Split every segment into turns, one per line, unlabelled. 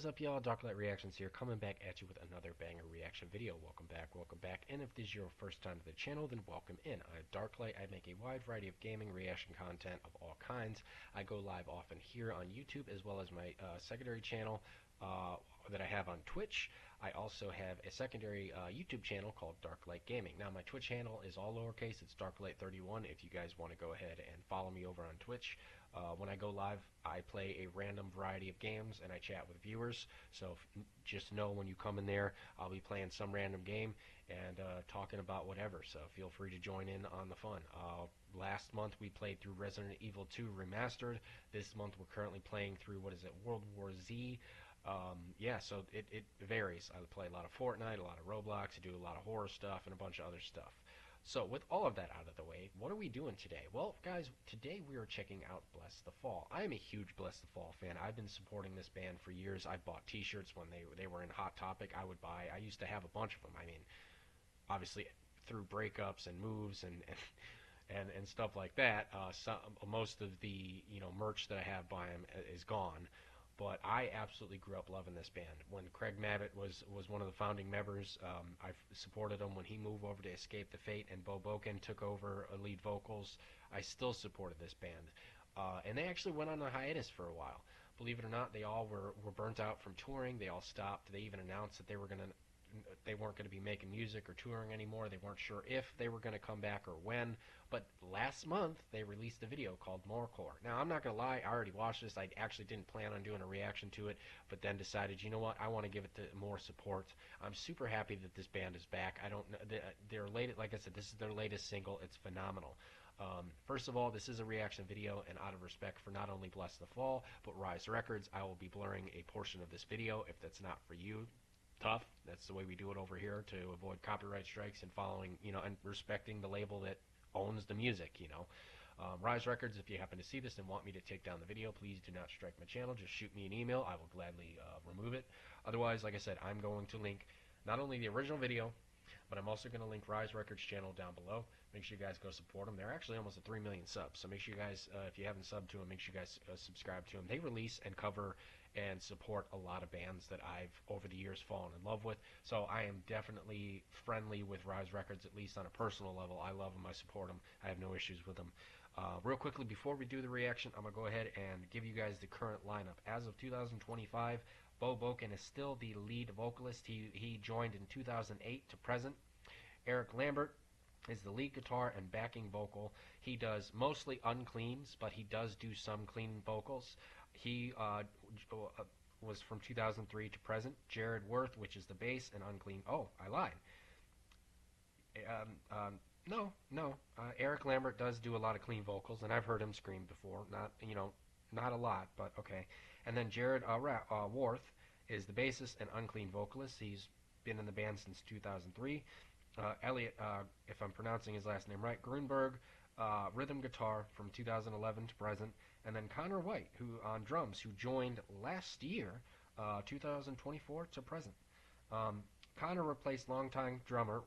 What is up, y'all? Darklight Reactions here, coming back at you with another banger reaction video. Welcome back. And if this is your first time to the channel, then welcome in. I'm Darklight. I make a wide variety of gaming reaction content of all kinds. I go live often here on YouTube, as well as my secondary channel that I have on Twitch. I also have a secondary YouTube channel called Darklight Gaming. Now, my Twitch handle is all lowercase. It's Darklight31 if you guys want to go ahead and follow me over on Twitch. When I go live, I play a random variety of games and I chat with viewers. So just know when you come in there, I'll be playing some random game and talking about whatever. So feel free to join in on the fun. Last month we played through Resident Evil 2 Remastered. This month we're currently playing through, what is it, World War Z. Yeah, so it varies. I play a lot of Fortnite, a lot of Roblox, I do a lot of horror stuff, and a bunch of other stuff. So with all of that out of the way, what are we doing today? Well, guys, today we are checking out Blessthefall. I am a huge Blessthefall fan. I've been supporting this band for years. I bought t-shirts when they were in Hot Topic. I used to have a bunch of them. I mean, obviously through breakups and moves and stuff like that, most of the merch that I have by them is gone. But I absolutely grew up loving this band. When Craig Mabbitt was one of the founding members, I supported him when he moved over to Escape the Fate and Bo Boken took over lead vocals. I still supported this band. And they actually went on a hiatus for a while. Believe it or not, they all were burnt out from touring. They all stopped. They even announced that they weren't going to be making music or touring anymore. They weren't sure if they were going to come back or when. But last month, they released a video called Mallxcore. Now, I'm not going to lie, I already watched this. I actually didn't plan on doing a reaction to it, but then decided, you know what, I want to give it more support. I'm super happy that this band is back. I don't know, their latest, like I said, this is their latest single. It's phenomenal. First of all, this is a reaction video, and out of respect for not only Blessthefall, but Rise Records, I will be blurring a portion of this video. If that's not for you, tough. That's the way we do it over here to avoid copyright strikes and following, and respecting the label that owns the music, Rise Records, if you happen to see this and want me to take down the video, please do not strike my channel. Just shoot me an email. I will gladly remove it. Otherwise, like I said, I'm going to link not only the original video, but I'm also going to link Rise Records channel down below. Make sure you guys go support them. They're actually almost at 3 million subs, so make sure you guys, if you haven't subbed to them, make sure you guys subscribe to them. They release and cover and support a lot of bands that I've over the years fallen in love with. So I am definitely friendly with Rise Records, at least on a personal level. I love them. I support them. I have no issues with them. Real quickly, before we do the reaction, I'm going to go ahead and give you guys the current lineup. As of 2025, Bo Boken is still the lead vocalist. He joined in 2008 to present. Eric Lambert is the lead guitar and backing vocal. He does mostly uncleans, but he does do some clean vocals. He was from 2003 to present. Jared Worth, which is the bass and unclean. Oh, I lied. No. Eric Lambert does do a lot of clean vocals, and I've heard him scream before. Not a lot, but okay. And then Jared Worth is the bassist and unclean vocalist. He's been in the band since 2003. Elliot, if I'm pronouncing his last name right, Grunberg, rhythm guitar from 2011 to present, and then Connor White, who on drums, who joined last year, 2024 to present. Connor replaced longtime drummer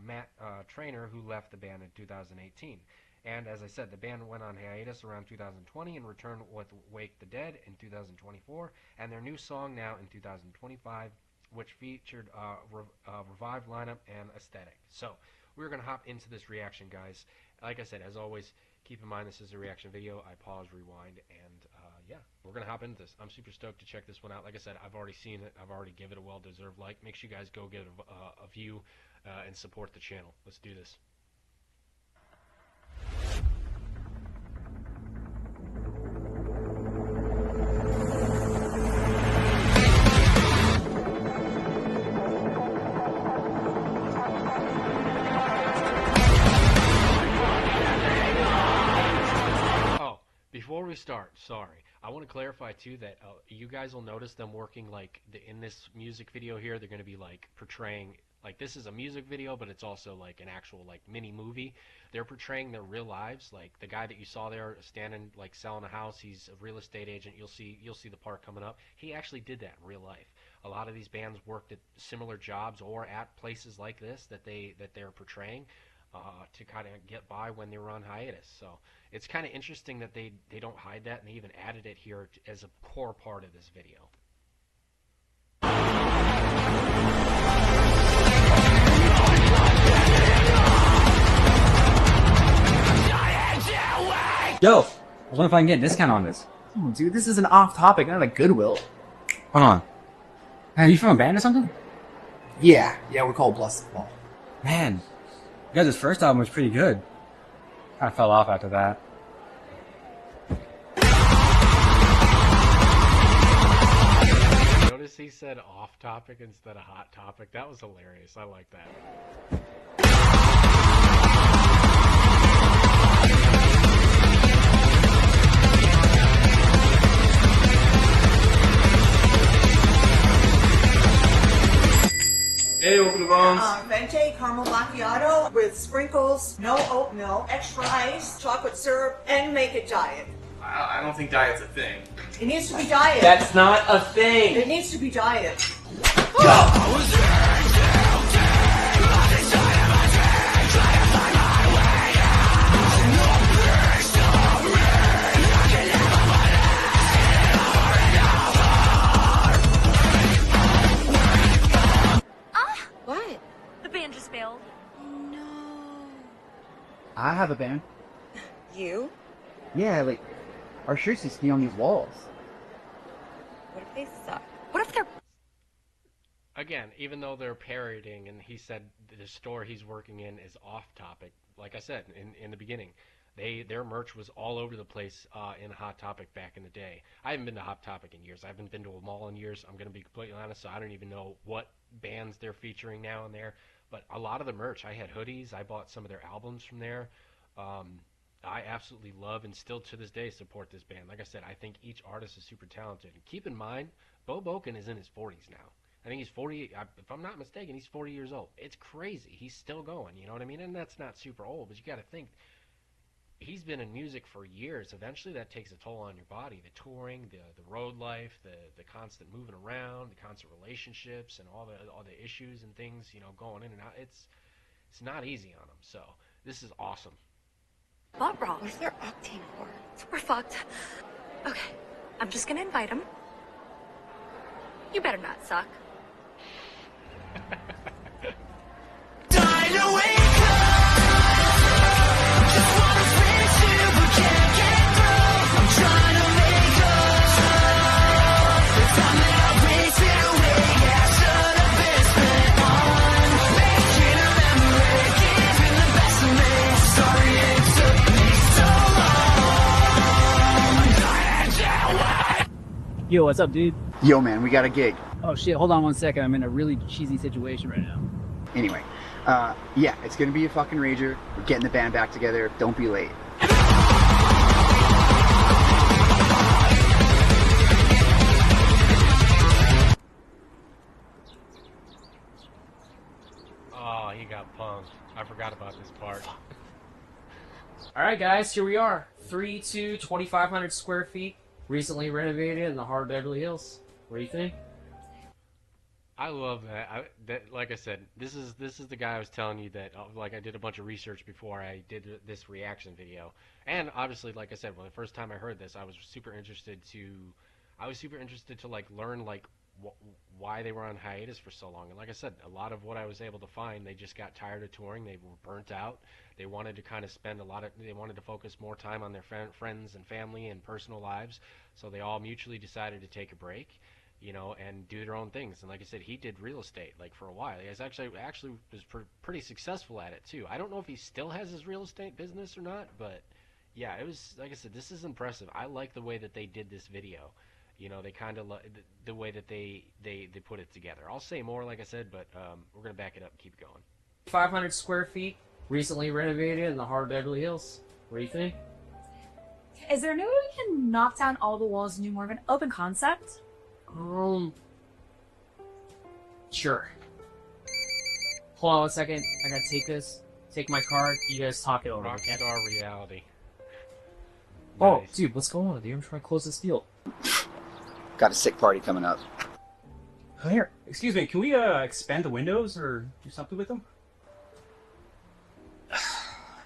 Matt Trainer, who left the band in 2018. And as I said, the band went on hiatus around 2020 and returned with Wake the Dead in 2024, and their new song now in 2025, which featured revived lineup and aesthetic. So we're going to hop into this reaction, guys. Like I said, as always, keep in mind this is a reaction video. I pause, rewind, and yeah, we're going to hop into this. I'm super stoked to check this one out. Like I said, I've already seen it. I've already given it a well-deserved like. Make sure you guys go give it a view and support the channel. Let's do this. Before we start, sorry, I want to clarify too that you guys will notice them working in this music video here. They're going to be portraying this is a music video, but it's also an actual mini movie. They're portraying their real lives. Like the guy that you saw there standing selling a house, he's a real estate agent. You'll see the part coming up. He actually did that in real life. A lot of these bands worked at similar jobs or at places like this that they're portraying. To kind of get by when they were on hiatus. So it's kind of interesting that they don't hide that, and they even added it here as a core part of this video.
Yo, I wonder if I can get a discount on this.
Oh, dude, this is an off-topic, not a Goodwill.
Hold on. Man, you from a band or something?
Yeah, we're called Blessthefall.
Man, you guys' first album was pretty good. Kind of fell off after that.
Notice he said off topic instead of hot topic. That was hilarious. I like that.
Hey, open the bones.
Venti caramel macchiato with sprinkles, no oatmeal, extra ice, chocolate syrup, and make it diet.
I don't think diet's a thing.
It needs to be diet.
That's not a thing!
It needs to be diet.
What? The band just failed.
No.
I have a band.
You?
Yeah, like, our shirts used to be on these walls.
What if they suck? What if they're...
Again, even though they're parodying, and he said the store he's working in is off topic, like I said in the beginning, their merch was all over the place in Hot Topic back in the day. I haven't been to Hot Topic in years. I haven't been to a mall in years. I'm going to be completely honest, so I don't even know what bands they're featuring now and there. But a lot of the merch, I had hoodies. I bought some of their albums from there. I absolutely love and still to this day support this band. Like I said, I think each artist is super talented. And keep in mind, Bo Boken is in his 40s now. I think he's 40. If I'm not mistaken, he's 40 years old. It's crazy. He's still going. You know what I mean? And that's not super old, but you got to think. He's been in music for years. Eventually, that takes a toll on your body. The touring, the road life, the constant moving around, the constant relationships, and all the issues and things, you know, going in and out. It's not easy on him. So this is awesome.
butt raw. Where's their octane for? So we're fucked. Okay, I'm just gonna invite him. You better not suck.
Yo, what's up, dude?
Yo, man, we got a gig.
Oh shit, hold on one second. I'm in a really cheesy situation right now.
Anyway, yeah, it's gonna be a fucking rager. We're getting the band back together. Don't be late.
Oh, he got punked. I forgot about this part.
Alright guys, here we are. 2,500 square feet, recently renovated in the heart of Beverly Hills. What do you think?
I love that. Like I said, this is the guy I was telling you that. Like I did a bunch of research before I did this reaction video, and obviously, like I said, when the first time I heard this, I was super interested to like learn like why they were on hiatus for so long. And like I said, a lot of what I was able to find, they just got tired of touring. They were burnt out. They wanted to kind of they wanted to focus more time on their friends and family and personal lives. So they all mutually decided to take a break, you know, and do their own things. And like I said, he did real estate like for a while. He was actually was pretty successful at it too. I don't know if he still has his real estate business or not, but yeah, it was, like I said, this is impressive. I like the way that they did this video. You know, they kind of the way that they put it together. I'll say more, like I said, but we're gonna back it up and keep it going.
500 square feet, recently renovated in the heart of Beverly Hills. What do you think?
Is there no way we can knock down all the walls and do more of an open concept?
Sure. Hold on one second. I gotta take my card. You guys talk it over. Okay?
Rockstar reality.
Oh,
Nice.
dude, what's going on, dude? I'm trying to close this deal.
Got a sick party coming up.
Here, excuse me, can we expand the windows or do something with them?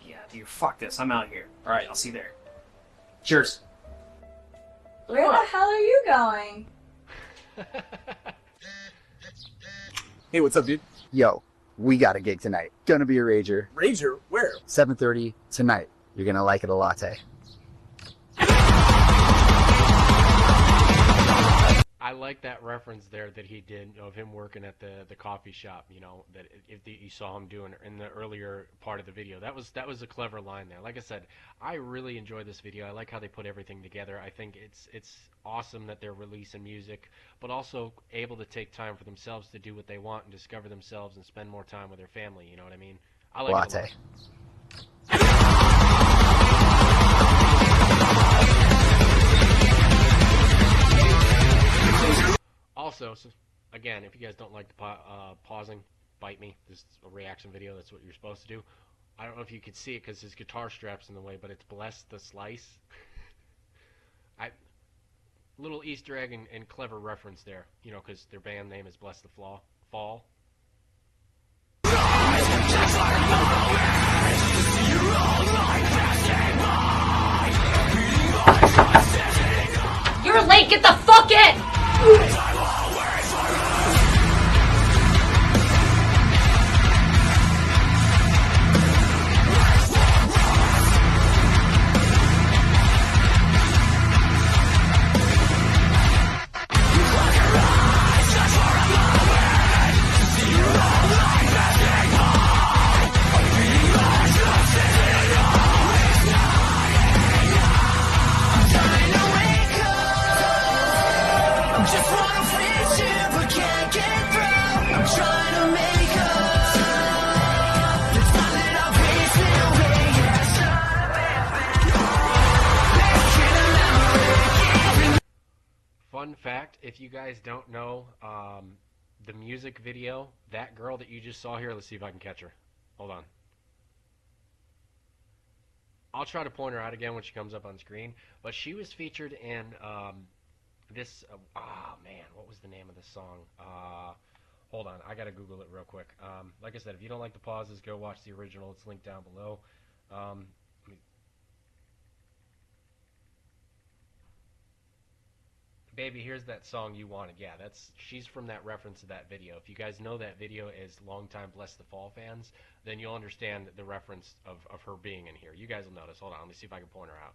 Yeah, dude, fuck this. I'm out here. Alright, I'll see you there. Cheers.
Where the hell are you going?
Hey, what's up, dude?
Yo, we got a gig tonight. Gonna be a rager.
Ranger? Where?
7:30 tonight. You're gonna like it a latte.
I like that reference there that he did of him working at the coffee shop. You know that if you saw him doing in the earlier part of the video, that was a clever line there. Like I said, I really enjoy this video. I like how they put everything together. I think it's awesome that they're releasing music, but also able to take time for themselves to do what they want and discover themselves and spend more time with their family. You know what I mean? I like it a lot.
Latte.
Also, so again, if you guys don't like the pausing, bite me. This is a reaction video. That's what you're supposed to do. I don't know if you could see it because his guitar strap's in the way, but it's Bless the Slice. Little Easter egg and clever reference there, you know, because their band name is Bless the Fall.
You're late, get the fuck in!
Fun fact, if you guys don't know the music video, that girl that you just saw here, let's see if I can catch her. Hold on. I'll try to point her out again when she comes up on screen, but she was featured in this, man, what was the name of this song? Hold on, I gotta Google it real quick. Like I said, if you don't like the pauses, go watch the original. It's linked down below. Baby, here's that song you wanted. Yeah, she's from that reference to that video. If you guys know that video as longtime Blessthefall fans, then you'll understand the reference of her being in here. You guys will notice. Hold on, let me see if I can point her out.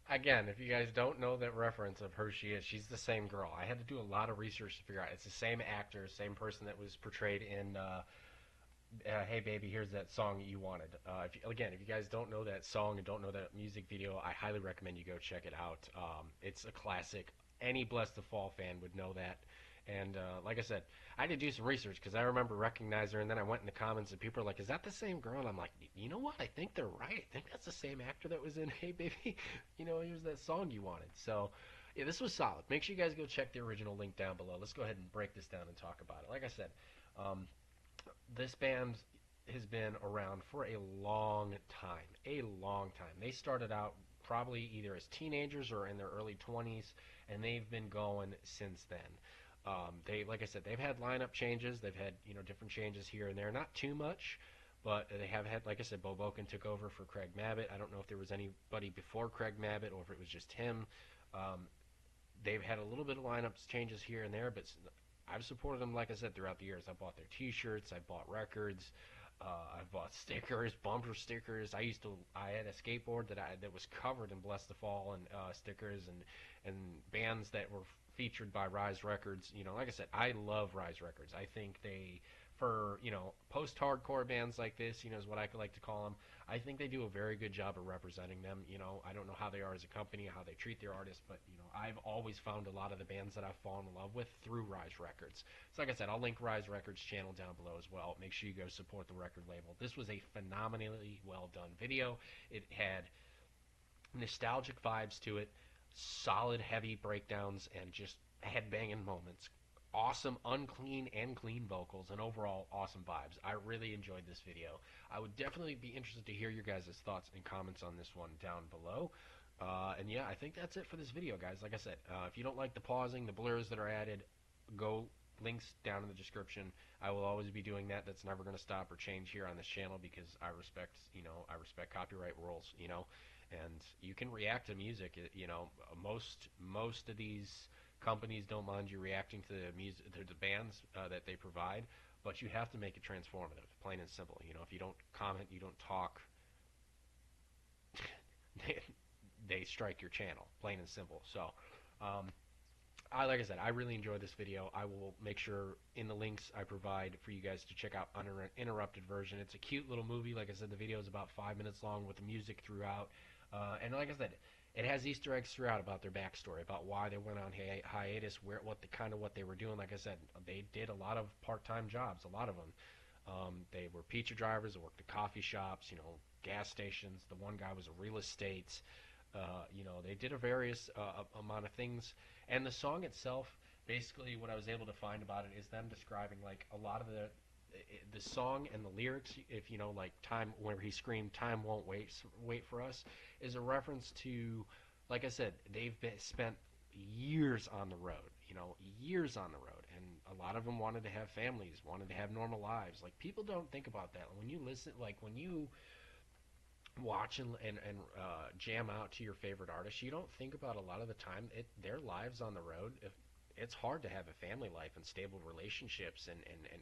Again, if you guys don't know that reference of who she is, she's the same girl. I had to do a lot of research to figure out. It's the same actor, same person that was portrayed in Hey Baby, here's that song you wanted. If you guys don't know that song and don't know that music video, I highly recommend you go check it out. It's a classic. Any Blessthefall fan would know that. And like I said, I had to do some research because I remember recognizing her, and then I went in the comments and people are like, is that the same girl? And I'm like, you know what? I think they're right. I think that's the same actor that was in Hey Baby. You know, here's that song you wanted. So, yeah, this was solid. Make sure you guys go check the original link down below. Let's go ahead and break this down and talk about it. Like I said, this band has been around for a long time. A long time. They started out probably either as teenagers or in their early 20s, and they've been going since then. Like I said, they've had lineup changes. They've had, different changes here and there. Not too much, but they have had, like I said, Bo Boken took over for Craig Mabbitt. I don't know if there was anybody before Craig Mabbitt or if it was just him. They've had a little bit of lineup changes here and there, but I've supported them, like I said, throughout the years. I bought their T-shirts, I bought records, I bought stickers, bumper stickers. I had a skateboard that was covered in Blessthefall and stickers and bands that were featured by Rise Records. You know, like I said, I love Rise Records. I think they, for, you know, post-hardcore bands like this, you know, is what I could like to call them. I think they do a very good job of representing them. You know, I don't know how they are as a company, how they treat their artists, but, you know, I've always found a lot of the bands that I've fallen in love with through Rise Records. So like I said, I'll link Rise Records channel down below as well. Make sure you go support the record label. This was a phenomenally well done video. It had nostalgic vibes to it, solid heavy breakdowns, and just headbanging moments. Awesome unclean and clean vocals, and overall awesome vibes. I really enjoyed this video. I would definitely be interested to hear your guys' thoughts and comments on this one down below. And yeah, I think that's it for this video, guys. Like I said, if you don't like the pausing, the blurs that are added, go links down in the description. I will always be doing that. That's never going to stop or change here on this channel, because I respect, you know, I respect copyright rules, you know. And you can react to music. You know, most of these companies don't mind you reacting to the music, to the bands that they provide, but you have to make it transformative, plain and simple. You know, if you don't comment, you don't talk, they strike your channel, plain and simple. So, like I said, I really enjoyed this video. I will make sure in the links I provide for you guys to check out uninterrupted version. It's a cute little movie. Like I said, the video is about 5 minutes long with the music throughout. And like I said, it has Easter eggs throughout about their backstory, about why they went on hiatus, what they were doing. Like I said, they did a lot of part-time jobs, a lot of them. They were pizza drivers, they worked at coffee shops, you know, gas stations. The one guy was a real estate. You know, they did a various amount of things. And the song itself, basically what I was able to find about it is them describing, like, a lot of the song and the lyrics, if you know, like time, where he screamed "Time won't wait for us," is a reference to, like I said, they've spent years on the road, you know, years on the road, and a lot of them wanted to have families, wanted to have normal lives. Like, people don't think about that when you listen, like when you watch and jam out to your favorite artist. You don't think about a lot of the time their lives on the road. It's hard to have a family life and stable relationships, and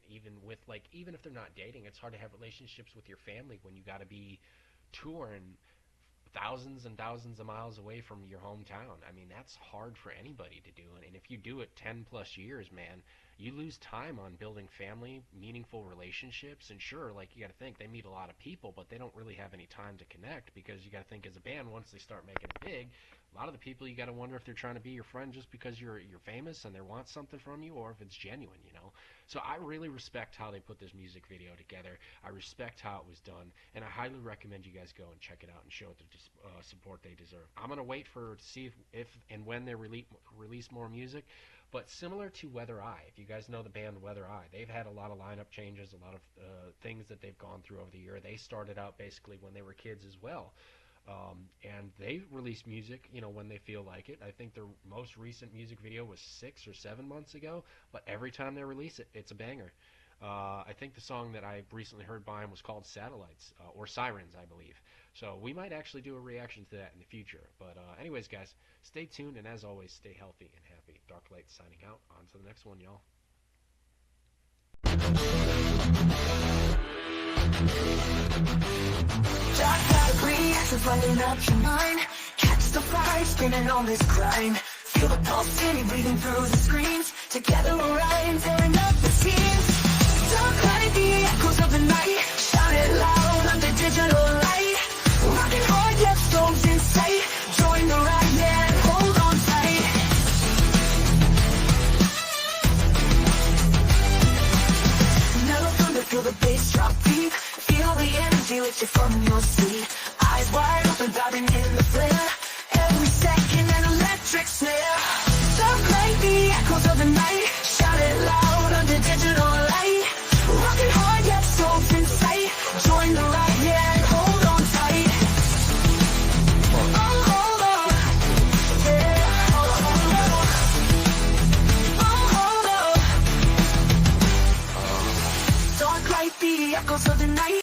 even with, like, even if they're not dating, it's hard to have relationships with your family when you got to be touring thousands and thousands of miles away from your hometown. I mean, that's hard for anybody to do, and if you do it 10 plus years, man, you lose time on building family, meaningful relationships. And sure, like, you got to think they meet a lot of people, but they don't really have any time to connect, because you got to think, as a band, once they start making it big, a lot of the people, you got to wonder if they're trying to be your friend just because you're famous and they want something from you, or if it's genuine, you know. So I really respect how they put this music video together. I respect how it was done, and I highly recommend you guys go and check it out and show it the support they deserve. I'm gonna wait to see if and when they release more music. But similar to Weather Eye, if you guys know the band Weather Eye, they've had a lot of lineup changes, a lot of things that they've gone through over the year. They started out basically when they were kids as well. And they release music, you know, when they feel like it. I think their most recent music video was 6 or 7 months ago, but every time they release it, it's a banger. I think the song that I recently heard by them was called Satellites, or Sirens, I believe. So we might actually do a reaction to that in the future. But anyways, guys, stay tuned, and as always, stay healthy and happy. Darklight signing out. On to the next one, y'all.
Dark category, lighting up your mind. Catch the fire, spinning on this grind. Feel the pulse breathing through the screens. Together we're riding, tearing up the scenes. Dark light, the echoes of the night. Shout it loud under digital light. Rocking hard, yet storms in sight. Join the ride, man, hold on tight. Never thunder, feel the bass drop deep. Feel the energy lift you from your seat. Eyes wide open, diving in the flare. Every second an electric snare. Dark light, the echoes of the night. Shout it loud under digital light. Rocking hard, yet souls in sight. Join the ride, yeah, and hold on tight. Oh, hold on. Yeah, oh, hold on. Oh, hold on. Dark light, the echoes of the night.